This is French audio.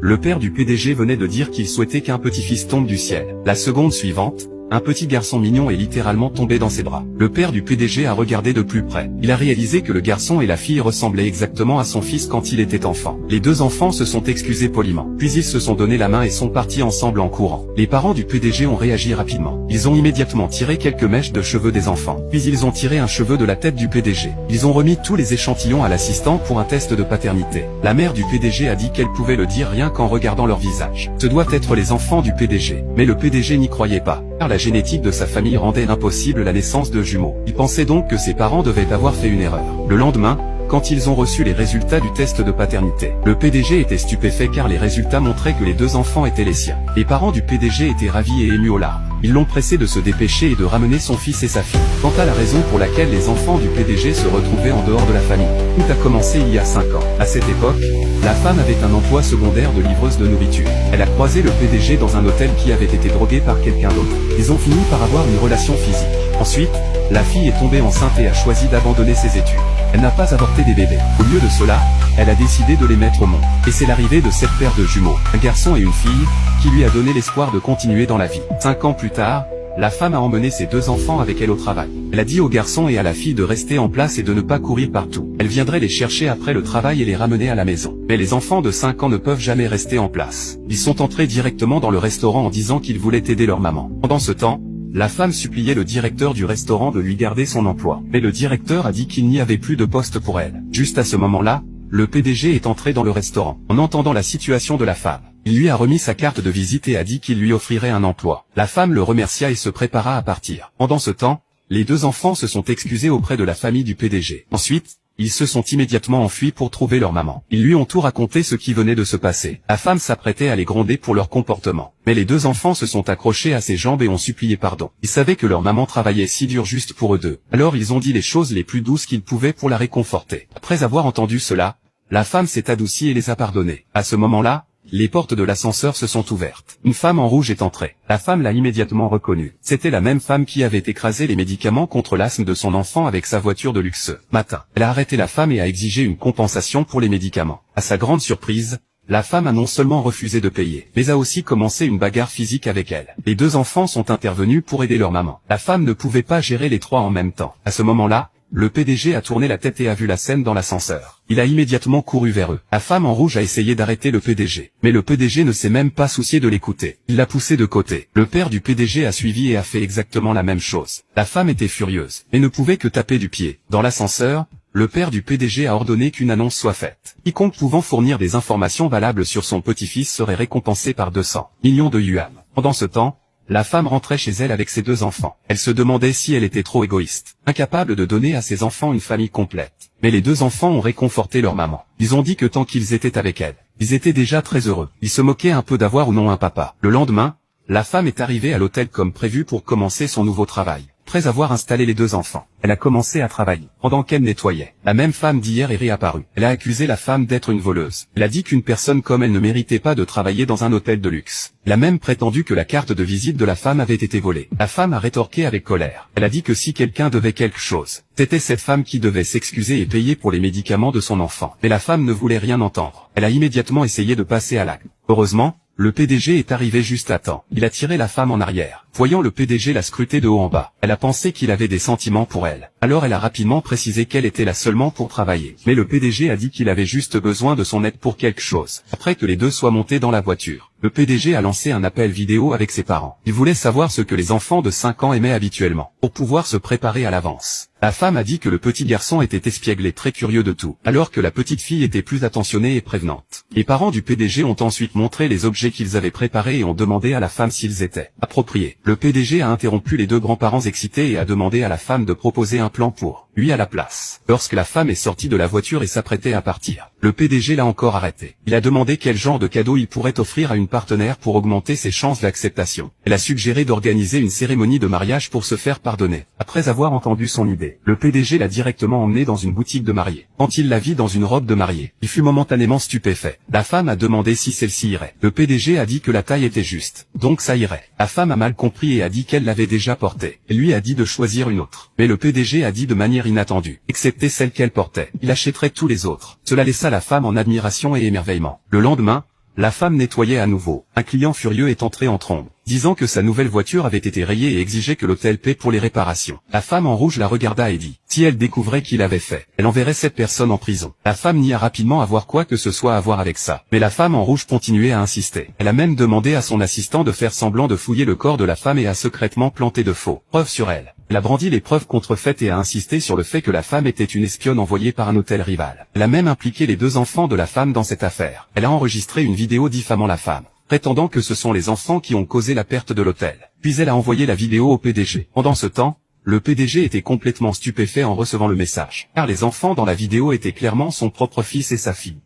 le père du PDG venait de dire qu'il souhaitait qu'un petit-fils tombe du ciel. La seconde suivante, un petit garçon mignon est littéralement tombé dans ses bras. Le père du PDG a regardé de plus près. Il a réalisé que le garçon et la fille ressemblaient exactement à son fils quand il était enfant. Les deux enfants se sont excusés poliment. Puis ils se sont donné la main et sont partis ensemble en courant. Les parents du PDG ont réagi rapidement. Ils ont immédiatement tiré quelques mèches de cheveux des enfants. Puis ils ont tiré un cheveu de la tête du PDG. Ils ont remis tous les échantillons à l'assistant pour un test de paternité. La mère du PDG a dit qu'elle pouvait le dire rien qu'en regardant leur visage. Ce doit être les enfants du PDG. Mais le PDG n'y croyait pas, car la génétique de sa famille rendait impossible la naissance de jumeaux. Il pensait donc que ses parents devaient avoir fait une erreur. Le lendemain, quand ils ont reçu les résultats du test de paternité, le PDG était stupéfait car les résultats montraient que les deux enfants étaient les siens. Les parents du PDG étaient ravis et émus aux larmes. Ils l'ont pressé de se dépêcher et de ramener son fils et sa fille. Quant à la raison pour laquelle les enfants du PDG se retrouvaient en dehors de la famille, tout a commencé il y a 5 ans. À cette époque, la femme avait un emploi secondaire de livreuse de nourriture. Elle a croisé le PDG dans un hôtel qui avait été drogué par quelqu'un d'autre. Ils ont fini par avoir une relation physique. Ensuite, la fille est tombée enceinte et a choisi d'abandonner ses études. Elle n'a pas avorté des bébés. Au lieu de cela, elle a décidé de les mettre au monde. Et c'est l'arrivée de cette paire de jumeaux, un garçon et une fille, qui lui a donné l'espoir de continuer dans la vie. 5 ans plus tard, la femme a emmené ses deux enfants avec elle au travail. Elle a dit au garçon et à la fille de rester en place et de ne pas courir partout. Elle viendrait les chercher après le travail et les ramener à la maison. Mais les enfants de 5 ans ne peuvent jamais rester en place. Ils sont entrés directement dans le restaurant en disant qu'ils voulaient aider leur maman. Pendant ce temps, la femme suppliait le directeur du restaurant de lui garder son emploi. Mais le directeur a dit qu'il n'y avait plus de poste pour elle. Juste à ce moment-là, le PDG est entré dans le restaurant. En entendant la situation de la femme, il lui a remis sa carte de visite et a dit qu'il lui offrirait un emploi. La femme le remercia et se prépara à partir. Pendant ce temps, les deux enfants se sont excusés auprès de la famille du PDG. Ensuite, ils se sont immédiatement enfuis pour trouver leur maman. Ils lui ont tout raconté ce qui venait de se passer. La femme s'apprêtait à les gronder pour leur comportement. Mais les deux enfants se sont accrochés à ses jambes et ont supplié pardon. Ils savaient que leur maman travaillait si dur juste pour eux deux. Alors ils ont dit les choses les plus douces qu'ils pouvaient pour la réconforter. Après avoir entendu cela, la femme s'est adoucie et les a pardonnés. À ce moment-là, les portes de l'ascenseur se sont ouvertes. Une femme en rouge est entrée. La femme l'a immédiatement reconnue. C'était la même femme qui avait écrasé les médicaments contre l'asthme de son enfant avec sa voiture de luxe. Matin, elle a arrêté la femme et a exigé une compensation pour les médicaments. À sa grande surprise, la femme a non seulement refusé de payer, mais a aussi commencé une bagarre physique avec elle. Les deux enfants sont intervenus pour aider leur maman. La femme ne pouvait pas gérer les trois en même temps. À ce moment-là, le PDG a tourné la tête et a vu la scène dans l'ascenseur. Il a immédiatement couru vers eux. La femme en rouge a essayé d'arrêter le PDG. Mais le PDG ne s'est même pas soucié de l'écouter. Il l'a poussé de côté. Le père du PDG a suivi et a fait exactement la même chose. La femme était furieuse, mais ne pouvait que taper du pied. Dans l'ascenseur, le père du PDG a ordonné qu'une annonce soit faite. Quiconque pouvant fournir des informations valables sur son petit-fils serait récompensé par 200 millions de yuan. Pendant ce temps, la femme rentrait chez elle avec ses deux enfants. Elle se demandait si elle était trop égoïste, incapable de donner à ses enfants une famille complète. Mais les deux enfants ont réconforté leur maman. Ils ont dit que tant qu'ils étaient avec elle, ils étaient déjà très heureux. Ils se moquaient un peu d'avoir ou non un papa. Le lendemain, la femme est arrivée à l'hôtel comme prévu pour commencer son nouveau travail. Après avoir installé les deux enfants, elle a commencé à travailler. Pendant qu'elle nettoyait, la même femme d'hier est réapparue. Elle a accusé la femme d'être une voleuse. Elle a dit qu'une personne comme elle ne méritait pas de travailler dans un hôtel de luxe. Elle a même prétendu que la carte de visite de la femme avait été volée. La femme a rétorqué avec colère. Elle a dit que si quelqu'un devait quelque chose, c'était cette femme qui devait s'excuser et payer pour les médicaments de son enfant. Mais la femme ne voulait rien entendre. Elle a immédiatement essayé de passer à l'acte. Heureusement, le PDG est arrivé juste à temps. Il a tiré la femme en arrière. Voyant le PDG la scruter de haut en bas, elle a pensé qu'il avait des sentiments pour elle. Alors elle a rapidement précisé qu'elle était là seulement pour travailler. Mais le PDG a dit qu'il avait juste besoin de son aide pour quelque chose. Après que les deux soient montés dans la voiture, le PDG a lancé un appel vidéo avec ses parents. Il voulait savoir ce que les enfants de 5 ans aimaient habituellement, pour pouvoir se préparer à l'avance. La femme a dit que le petit garçon était espiègle et très curieux de tout, alors que la petite fille était plus attentionnée et prévenante. Les parents du PDG ont ensuite montré les objets qu'ils avaient préparés et ont demandé à la femme s'ils étaient appropriés. Le PDG a interrompu les deux grands-parents excités et a demandé à la femme de proposer un plan pour lui à la place. Lorsque la femme est sortie de la voiture et s'apprêtait à partir, le PDG l'a encore arrêté. Il a demandé quel genre de cadeau il pourrait offrir à une partenaire pour augmenter ses chances d'acceptation. Elle a suggéré d'organiser une cérémonie de mariage pour se faire pardonner. Après avoir entendu son idée, le PDG l'a directement emmené dans une boutique de mariée. Quand il la vit dans une robe de mariée, il fut momentanément stupéfait. La femme a demandé si celle-ci irait. Le PDG a dit que la taille était juste, donc ça irait. La femme a mal compris et a dit qu'elle l'avait déjà portée. Et lui a dit de choisir une autre. Mais le PDG a dit de manière inattendue, excepté celle qu'elle portait, il achèterait tous les autres. Cela laissa la femme en admiration et émerveillement. Le lendemain, La femme nettoyait à nouveau. Un client furieux est entré en trombe, disant que sa nouvelle voiture avait été rayée et exigeait que l'hôtel paie pour les réparations. La femme en rouge la regarda et dit, si elle découvrait qui l'avait fait, elle enverrait cette personne en prison. La femme nia rapidement avoir quoi que ce soit à voir avec ça. Mais la femme en rouge continuait à insister. Elle a même demandé à son assistant de faire semblant de fouiller le corps de la femme et a secrètement planté de faux preuves sur elle. Elle a brandi les preuves contrefaites et a insisté sur le fait que la femme était une espionne envoyée par un hôtel rival. Elle a même impliqué les 2 enfants de la femme dans cette affaire. Elle a enregistré une vidéo diffamant la femme, prétendant que ce sont les enfants qui ont causé la perte de l'hôtel. Puis elle a envoyé la vidéo au PDG. Pendant ce temps, le PDG était complètement stupéfait en recevant le message, car les enfants dans la vidéo étaient clairement son propre fils et sa fille.